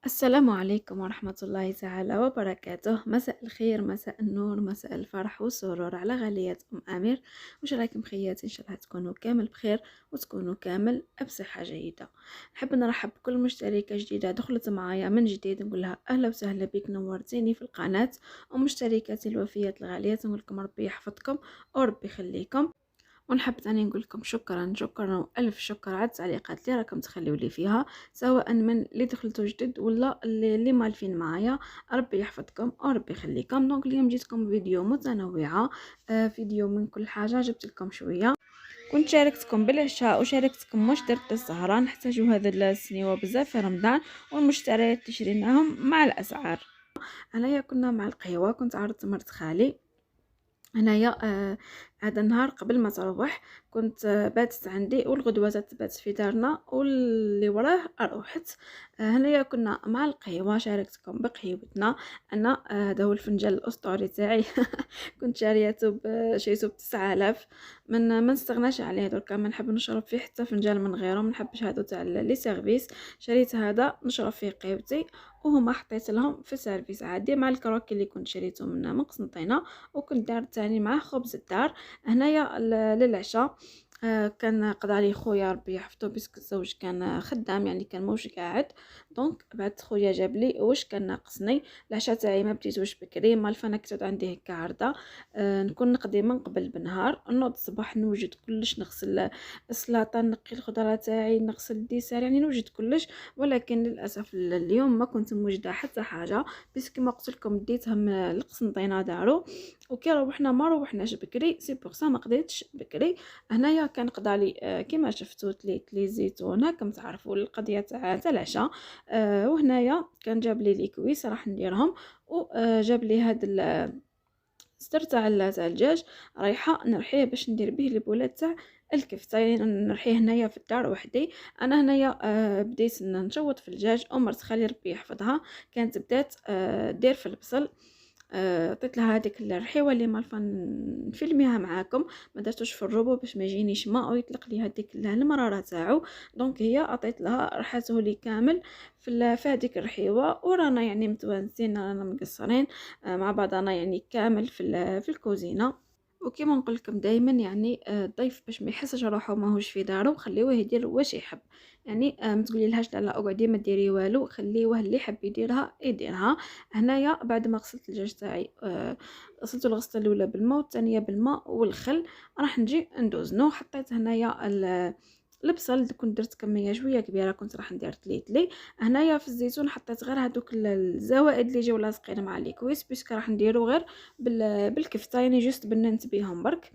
السلام عليكم ورحمة الله تعالى وبركاته. مساء الخير، مساء النور، مساء الفرح والسرور على غالية أمير. وش رايكم خياتي؟ إن شاء الله تكونوا كامل بخير وتكونوا كامل بصحة جيدة. نحب نرحب بكل مشتركة جديدة دخلت معايا من جديد، نقول لها أهلا وسهلا بك، نورتيني في القناة. ومشتركاتي الوفيات الغاليات نقول لكم ربي يحفظكم وربي يخليكم. ونحب ثاني نقول لكم شكرا شكرا والف شكر على التعليقات اللي راكم تخليوا لي فيها، سواء من اللي دخلتوا جدد ولا اللي مالفين معايا. ربي يحفظكم وربي يخليكم. دونك اليوم جيتكم فيديو متنوعه، فيديو من كل حاجه، جبت لكم شويه. كنت شاركتكم بالعشاء وشاركتكم واش درت للسهرة، نحتاجو هذا السنيوه بزاف في رمضان، والمشتريات اللي شريناهم مع الاسعار. انايا كنا مع القهوه، كنت عرضت مرت خالي هنايا. هذا النهار قبل ما تروح كنت باتت عندي، والغدوه تبات في دارنا، واللي وراه روحت. هنايا كنا مع القهوه، شاركتكم بقهوتنا. انا هذا هو الفنجان الاسطوري تاعي. كنت شاريته شريته ب9000. ما نستغناش عليه دركا، ما نحب نشرب فيه حتى فنجان من غيره، ما نحبش هذا تاع لي سيرفيس. شريت هذا نشرب فيه قهوتي، وهما حطيت لهم في سيرفيس عادي مع الكروكي اللي كنت شريته من قسنطينه. وكنت دارت تاني معاه خبز الدار. هنايا للعشاء كان قضى لي خويا ربي يحفظه، باسكو الزوج كان خدام، يعني كان موش قاعد. دونك بعد خويا جاب لي واش كان ناقصني. العشاء تاعي ما بديتوش بكري، مالف انا كنت عندي هكا عرضه. نكون نقضي من قبل بنهار، نوض الصباح نوجد كلش، نغسل السلطه، نقي الخضره تاعي، نغسل الديسار، يعني نوجد كلش. ولكن للاسف اليوم ما كنت موجده حتى حاجه، باسكو ما قلت لكم ديتهم القسنطينه دارو. وكي روحنا ما روحناش بكري، سي بور سا ما قضيتش بكري. هنايا كان قضى لي كيما شفتوا تليت لي زيتون، هاكم تعرفوا القضيه تاع العشاء. وهنايا كان جاب لي لي كويس راح نديرهم. وجاب لي هاد الصدر تاع الدجاج، رايحه نرحيه باش ندير به البولات تاع الكفته، يعني نرحيه هنايا في الدار وحدي. انا هنايا بديت نشوط في الدجاج، مرت خالي ربي يحفظها كانت بدات دير في البصل. عطيت لها هذيك الرحيوه اللي مالفه نفيلميها معاكم، ما درتوش في الروبو باش ما يجينيش ماء ويطلق لي هذيك المراره تاعو. دونك هي عطيت لها رحاته لي كامل في هذيك الرحيوه، ورانا يعني متوانسين، رانا مقصرين مع بعضنا يعني كامل في الكوزينه. وكما نقول لكم دائما، يعني الضيف باش ما يحسش روحه ماهوش في داره، خليوه يدير واش يحب. يعني ما تقولي لهاش لا لا اقعدي ما ديري والو، خليوه اللي يحب يديرها يديرها. هنايا بعد ما غسلت الدجاج تاعي، غسلته الغسله الاولى بالماء والثانيه بالماء والخل، راح نجي ندوزنو. حطيت هنايا البصل، كنت درت كميه شويه كبيره، كنت راح ندير تليتلي. هنايا في الزيتون حطيت غير هذوك الزوائد اللي جاو لاصقين مع لي كويس، بيسك راح نديرو غير بالكفته، يعني جست بننت بيهم برك.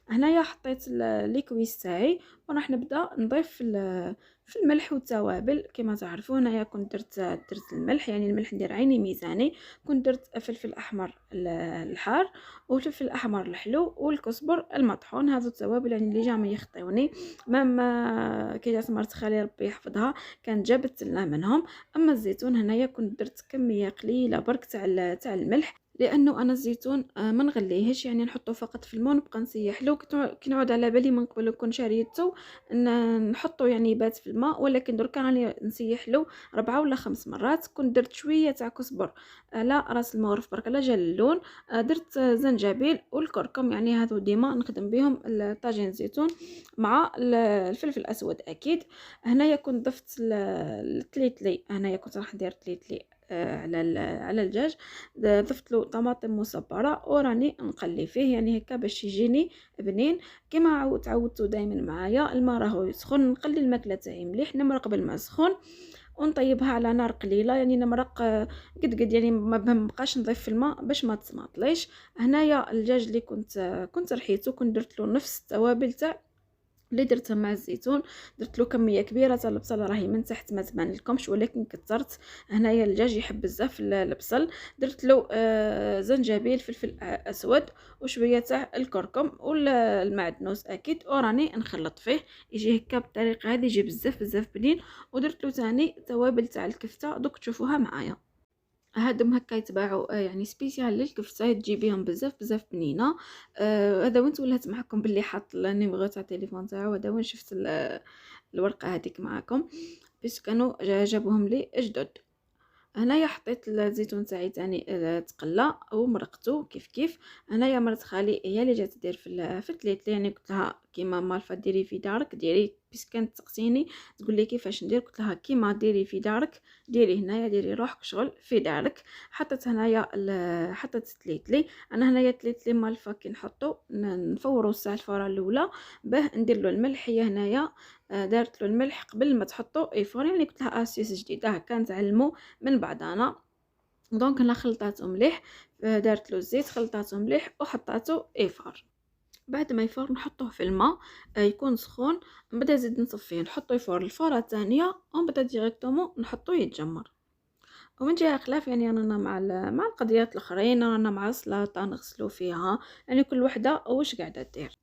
هنايا حطيت لي كويس تاعي، وراح نبدا نضيف في الملح والتوابل. كما تعرفون هنايا كنت درت الملح، يعني الملح ندير عيني ميزاني. كنت درت فلفل احمر الحار، وفلفل احمر الحلو، والكزبر المطحون. هذو التوابل يعني اللي جا يخطيوني. ما كي جات مرت خالي ربي يحفظها كانت جابت لنا منهم. اما الزيتون هنايا كنت درت كميه قليله برك تاع الملح، لانه انا الزيتون ما نغليهش، يعني نحطه فقط في الماء ونبقى نسيح له. كي نعود على بالي من قبل كون شريته نحطه يعني يبات في الماء، ولكن دركا راني نسيح له 4 ولا 5 مرات. كنت درت شويه تاع كزبر، لا راس المغرف برك لا جا اللون. درت زنجبيل والكركم، يعني هذو ديما نخدم بهم الطاجين الزيتون مع الفلفل الاسود اكيد. هنايا كنت ضفت التليتلي، هنايا كنت راح ندير تليتلي على الدجاج. ضفت له طماطم مصبره وراني نقلي فيه، يعني هكا باش يجيني بنين. كما تعودتوا دائما معايا، الماء راهو يسخن، نقلي الماكله تاعي مليح، نمرق بالماء سخون ونطيبها على نار قليله، يعني نمرق قد يعني ما بقاش نضيف في الماء باش ما تسمطليش. هنايا الدجاج اللي كنت رحيته، كنت درت له نفس التوابل تاع اللي درتها مع الزيتون. درت له كميه كبيره تاع البصل، راهي من تحت ما تبان لكمش ولكن كثرت. هنايا الدجاج يحب بزاف البصل. درت له زنجبيل، فلفل اسود، وشويه تاع الكركم والمعدنوس اكيد، وراني نخلط فيه يجي هكا بالطريقه هذه، يجي بزاف بزاف بنين. ودرت له ثاني توابل تاع الكفته، دوك تشوفوها معايا. هادم هكا يتباعوا يعني سبيسيال للكفتة، تجي بهم بزاف بزاف بنينه. هذا وين تولات معكم باللي حط النيميرو تاع التليفون تاعو، هذا وين شفت الورقه هذيك معكم، بس كانوا جابوهم لي جدد. هنايا حطيت الزيتون تاعي تاني تقلى ومرقته كيف كيف. هنايا مرت خالي هي اللي جات دير في التليتلي، يعني قلت لها كيما مالفا ديري في دارك ديري، بس كانت تسقسيني تقول لي كيفاش ندير، قلت لها كيما ديري في دارك ديري هنايا، ديري روحك شغل في دارك. حطيت هنايا حطيت التليتلي. انا هنايا التليتلي مالفا كي نحطو نفورو الساعه الفوره الاولى باه ندير له الملح. هي هنايا دارت له الملح قبل ما تحطو ايفور، يعني قلت لها اسيس جديده هكا نتعلمو من بعضنا. دونك انا خلطاته مليح، دارت له الزيت خلطاته مليح وحطاته ايفار. بعد ما يفور نحطوه في الماء يكون سخون، من بعد نزيد نصفيه نحطو يفور الفوره الثانيه، ومن بعد ديريكتومون نحطوه يتجمر. ومن جهه خلاف يعني رانا مع القضيات الاخرين، رانا مع السلطه نغسلو فيها، يعني كل وحده واش قاعده دير.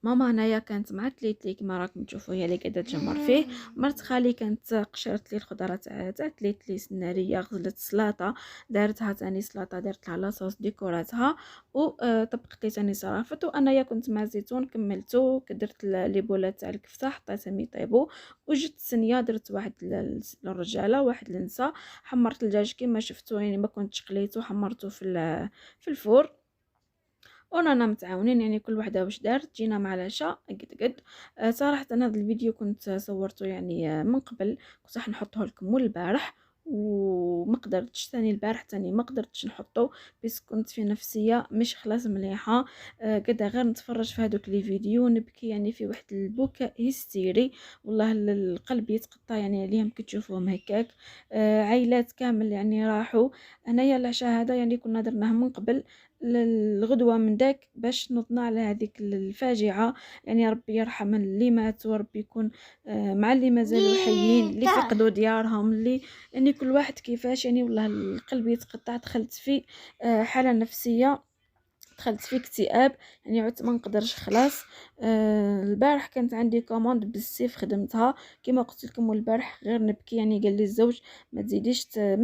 ماما هنايا كانت مع تليتلي كما راكم تشوفوا هي اللي قاعده تجمر فيه. مرت خالي كانت قشرت لي الخضره تاع تليتلي السناريه، غسلت السلطه دارتها تاني سلطه، درت لها لاصوص ديكوراتها وطبقت لي تاني صرافت. وانايا كنت مع الزيتون كملته، درت لي بولات تاع الكفته حطيتهم يطيبوا، وجدت الصينيه درت واحد للرجاله واحد للنساء. حمرت الدجاج كما شفتوا، يعني ما كنتش قليته، حمرته في الفور. ورانا متعاونين يعني كل وحده واش دارت. جينا مع العشاء قد صراحه أنا هذا الفيديو كنت صورته يعني من قبل، كنت راح نحطه لكم مول البارح وما قدرتش ثاني البارح تاني ما قدرتش نحطه، بس كنت في نفسيه مش خلاص مليحه. قد غير نتفرج في هذوك لي فيديو نبكي يعني في واحد البكاء هستيري، والله القلب يتقطع يعني عليهم كي تشوفوهم هكاك. عائلات كامل يعني راحوا. انايا العشاء هذا يعني كنا درناه من قبل الغدوة من داك باش نضنا على هذيك الفاجعة. يعني ربي يرحم اللي مات، وربي يكون مع اللي مازالوا حيين، اللي فقدوا ديارهم، اللي يعني كل واحد كيفاش. يعني والله القلب يتقطع، دخلت في حالة نفسية، دخلت في اكتئاب، يعني عدت ما نقدرش خلاص. البارح كانت عندي كوموند بالسيف خدمتها كما قلت لكم، والبارح غير نبكي. يعني قال لي الزوج ما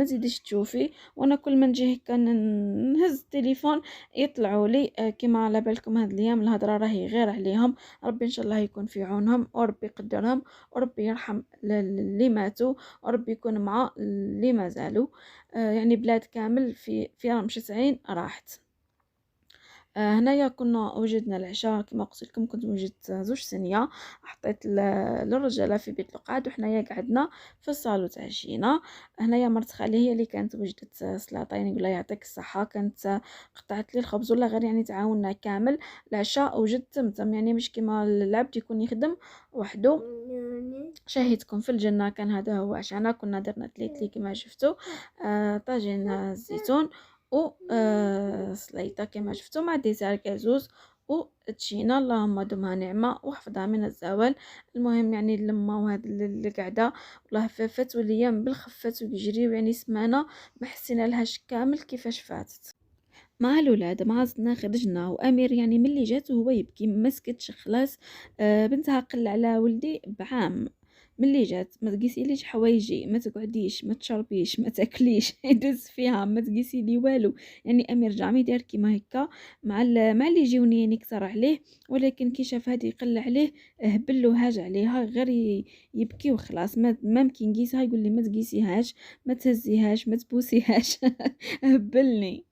تزيديش تشوفي، وانا كل ما نجي هكا نهز التليفون يطلعوا لي كما على بالكم هاد الايام الهضره راهي غير عليهم. ربي ان شاء الله يكون في عونهم، وربي يقدرهم، وربي يرحم اللي ماتوا، وربي يكون مع اللي مازالوا. يعني بلاد كامل في رمشة عين راحت. هنايا كنا وجدنا العشاء كما قلت لكم، كنت وجدت زوج صينيه، حطيت للرجاله في بيت القعد، وحنايا قعدنا في الصالو تعشينا. هنايا مرت خالي هي اللي كانت وجدت سلطه، يعني نقول لها يعطيك الصحه، كانت قطعت لي الخبز ولا غير يعني تعاوننا كامل. العشاء وجدت تمتم، يعني مش كما العبد يكون يخدم وحده. شاهدكم في الجنه كان هذا هو عشانا، كنا درنا تليتلي كما شفتوا، طاجين الزيتون و سليطه كما شفتوا مع ديسير كازوز وتشينا، اللهم دمها نعمه وحفظها من الزوال. المهم يعني اللمه وهاد القعده والله فات والايام بالخفات ويجريو، يعني سمانه ما حسينا لهاش كامل كيفاش فاتت. مع الولاد مع زدنا خرجنا، وامير يعني ملي جات وهو يبكي ما سكتش خلاص. بنتها قل على ولدي بعام، ملي جات ما تقيسيليش حوايجي، ما تقعديش، ما تشربيش، ما تاكليش يدوز فيها، ما تقيسي لي والو. يعني امير جامي دار كيما هكا مع اللي يجيوني يعني كثر عليه، ولكن كي شاف هادي يقل عليه هبل وهاج عليها غير يبكي وخلاص. ما ممكن نقيسها يقول لي ما تقيسيهاش، ما تهزيهاش، ما تبوسيهاش هبلني.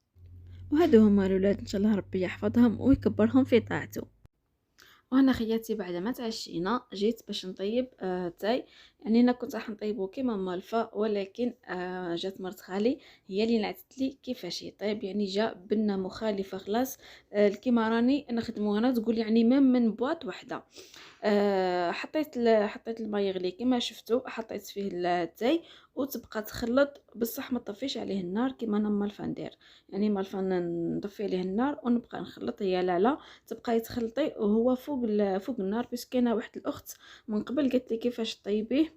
وهادو هما الولاد ان شاء الله ربي يحفظهم ويكبرهم في طاعته. وانا خياتي بعد ما تعشينا جيت باش نطيب تاي. يعني انا كنت راح نطيبو كيما مالفا، ولكن جات مرت خالي هي اللي نعتت لي كيفاش يطيب، يعني جا بنه مخالفه خلاص كيما راني نخدمو انا، تقول يعني من بواط وحده. حطيت الماء يغلي كما شفتوا، حطيت فيه التاي وتبقى تخلط بصح ما طفيش عليه النار كما انا مالفا ندير. يعني مالفا نطفي عليه النار ونبقى نخلط، هي لا تبقى يتخلطي وهو فوق النار. بس كاينه واحد الاخت من قبل قالت لي كيفاش طيبيه،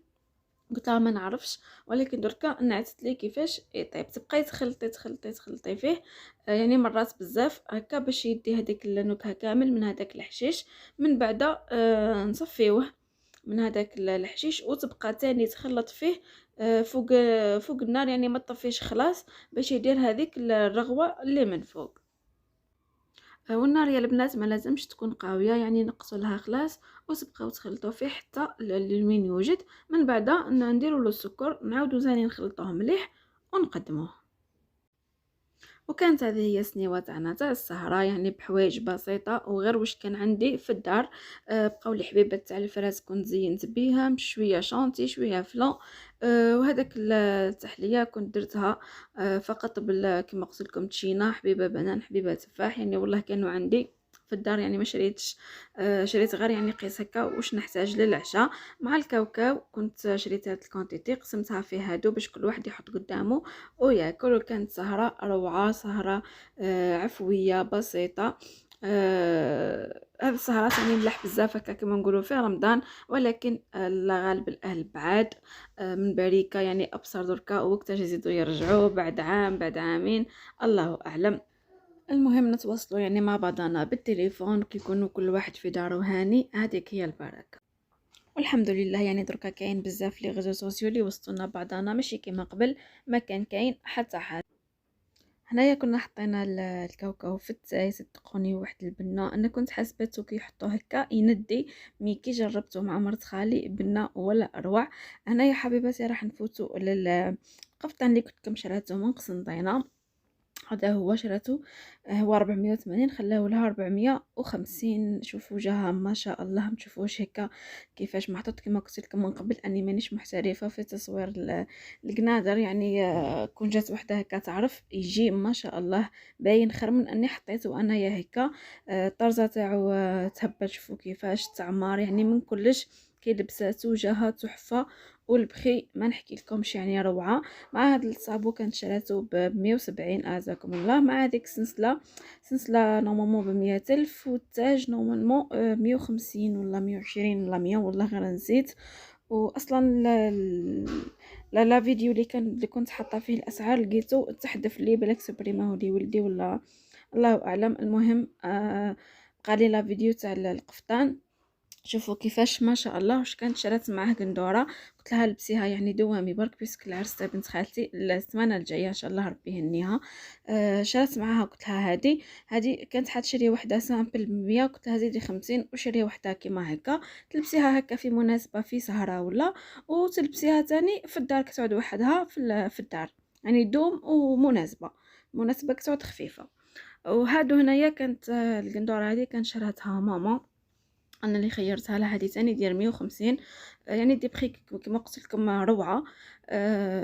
قلت لها ما نعرفش، ولكن دركا نعتت لي كيفاش يطيب. تبقاي تخلطي فيه يعني مرات بزاف هكا باش يدي هذيك النكهه كامل من هذاك الحشيش. من بعد نصفيوه من هذاك الحشيش، وتبقى تاني تخلط فيه فوق النار، يعني ما تطفيش خلاص باش يدير هذيك الرغوه اللي من فوق. والنار يا البنات ما لازمش تكون قويه، يعني نقصوا لها خلاص وتبقاو تخلطوا فيه حتى لين يوجد. من بعد نديروا له السكر، نعاودوا ثاني نخلطوه مليح ونقدموه. وكانت هذه هي السنيوه تاعنا تاع السهره، يعني بحوايج بسيطه وغير واش كان عندي في الدار. بقاو لي حبيبات تاع الفراس كنت زينت بيهم شويه شونتي شويه فلون. وهذاك التحليه كنت درتها فقط كما قلت لكم تشينا، حبيبه بنان حبيبه تفاح، يعني والله كانوا عندي في الدار، يعني ما شريتش. شريت غير يعني قيس هكا واش نحتاج للعشاء. مع الكاوكاو كنت شريت هاد الكونتيتي قسمتها في هادو باش كل واحد يحط قدامه وياكل. وكانت سهرة روعة، سهرة عفوية بسيطة. هذه السهرات يعني ملح بزاف هكا كما نقولوا في رمضان، ولكن لا غالب الاهل بعاد من بريكة، يعني ابصر دركا وقتاش يزيدوا يرجعوا بعد عام بعد عامين الله اعلم. المهم نتواصلوا يعني مع بعضنا بالتليفون كي يكونوا كل واحد في داره هاني، هذيك هي البركة. والحمد لله يعني دركا كاين بزاف لي غيزو سوسيو لي وسطنا بعضنا، ماشي كيما قبل ما كان كاين حتى حاجه. هنايا كنا حطينا الكاوكاو في التاي، صدقوني واحد البنه انا كنت حاسبته كي يحطوه هكا يندي، مي كي جربته مع مرت خالي بنه ولا اروع. هنايا حبيباتي راح نفوتوا للقفطان اللي كنت كمشراتو من قسنطينه. هذا هو شرته، هو 480 خلاه لها 450. شوفوا جاها ما شاء الله، ما تشوفوش هكا كيفاش محطوط. كما قلت لكم من قبل اني مانيش محترفه في تصوير القنادر، يعني كون جات وحده هكا تعرف يجي ما شاء الله باين خير من اني حطيته انايا هكا. الطرزه تاعو تهبل، شوفوا كيفاش تعمر يعني من كلش. كي لبساتو جاها تحفه، والبخي ما نحكي لكمش يعني روعه. مع هذا الصابو كانت شراتو ب 170 اعزكم الله، مع هذيك سلسله نورمالمون ب 100 الف، والتاج نورمالمون 150 ولا 120 ولا 100 والله غير نسيت. واصلا لا فيديو اللي كنت حاطه فيه الاسعار لقيته تحدف لي بالك سبريمه لي ولدي ولا الله اعلم. المهم بقى لي لا فيديو تاع القفطان. شوفوا كيفاش ما شاء الله. واش كانت شرات معاه قندوره، قلت لها لبسيها يعني دوامي برك بيسك العرس تاع بنت خالتي السمانه الجايه ان شاء الله ربي يهنيها. شرات معاها قلت لها هذه كانت حتشري وحده سامبل ب100، قلت لها زيدي 50 وشري وحده كيما هكا تلبسيها هكا في مناسبه في سهره ولا، وتلبسيها تاني في الدار كتعود وحدها في الدار، يعني دوم ومناسبه كتعود خفيفه. وهادو هنايا كانت القندوره هذه كان شراتها ماما، انا اللي خيرتها لها. هذه ثاني ديال 150، يعني دي بخي كما قلت لكم روعه.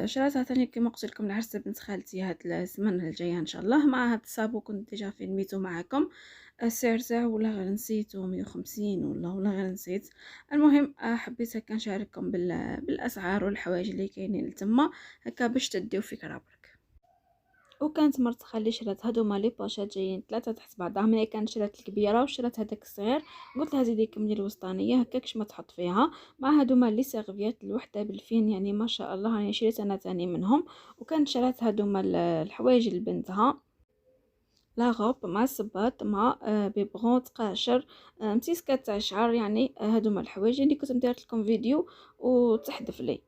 شراتها ثاني كما قلت لكم العرس بنت خالتي هاد السمانه الجايه ان شاء الله. مع هاد الصابو كنت ديجا فيلميتو معكم السعر تاعو ولا غير نسيتو 150 ولا غير نسيت. المهم حبيت هكا نشارككم بالاسعار والحوايج اللي كاينين لتما هكا باش تديو فكره برك. وكانت مرت خالي شرات هادوما لي بوشات جايين 3 تحت بعضهم، هي كانت شرات الكبيره وشرات هذاك الصغير. قلت لها زيدي كملي الوسطانيه هكاكش ما تحط فيها. مع هادوما لي سيرفيات الوحده بالفين، يعني ما شاء الله راني شريت انا تاني منهم. وكانت شرات هادوما الحوايج لبنتها، لا غوب مع الصباط مع بيبغون تقاشر مسيسكات تاع شعر، يعني هادوما الحوايج اللي كنت مديرت لكم فيديو وتحدف لي.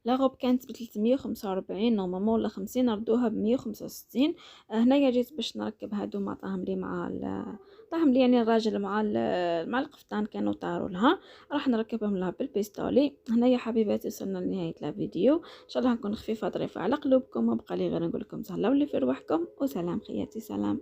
لا غوب كانت ب 345 نورمالمون ولا 50، ردوها ب 165. هنايا جيت باش نركب هادو ما طاهم لي مع طاهم لي يعني الراجل مع القفطان كانوا طاروا لها، راح نركبهم لها بالبيستولي. هنايا حبيباتي وصلنا لنهايه الفيديو، ان شاء الله نكون خفيفه ظريفه على قلوبكم. وبقى لي غير نقول لكم تهلاو لي في رواحكم وسلام خياتي، سلام.